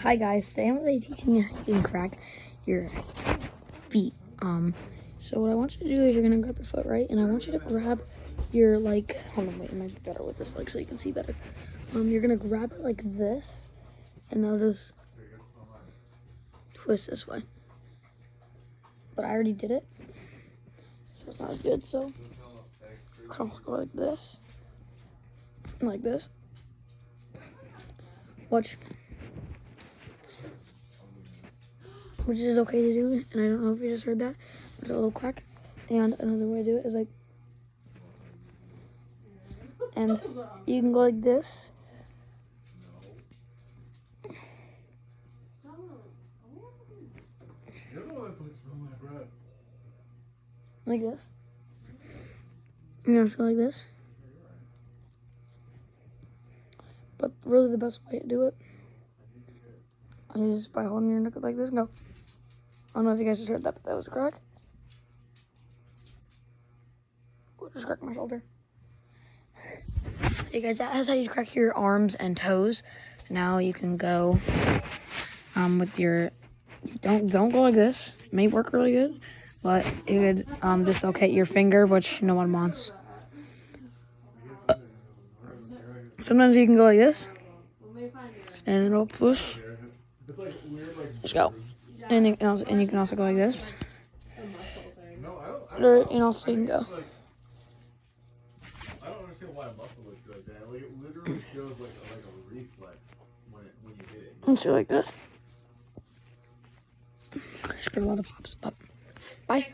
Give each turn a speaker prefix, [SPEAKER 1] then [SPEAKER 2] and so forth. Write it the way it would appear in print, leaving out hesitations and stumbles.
[SPEAKER 1] Hi guys, today I'm going to be teaching you how you can crack your feet. So what I want you to do is you're going to grab your foot, right? And I want you to grab your, hold on, wait, it might be better with this leg so you can see better. You're going to grab it like this, and I'll just twist this way. But I already did it, so it's not as good, so I'll go like this, and like this. Watch. Which is okay to do, and I don't know if you just heard that. It's a little crack. And another way to do it is and you can go like this. Like this. You can just go like this. But really the best way to do it is by holding your neck like this and go. I don't know if you guys just heard that, but that was a crack. Just crack my shoulder. So you guys, that's how you crack your arms and toes. Now you can go with your, don't go like this. It may work really good, but it could dislocate your finger, which no one wants. Sometimes you can go like this, and it'll push. Just go. And you can also go like this. And also you can go.
[SPEAKER 2] I don't understand why a muscle looks good, man. Like, it literally feels like a reflex when you hit it.
[SPEAKER 1] And so like this. Just get a lot of pops. Bye.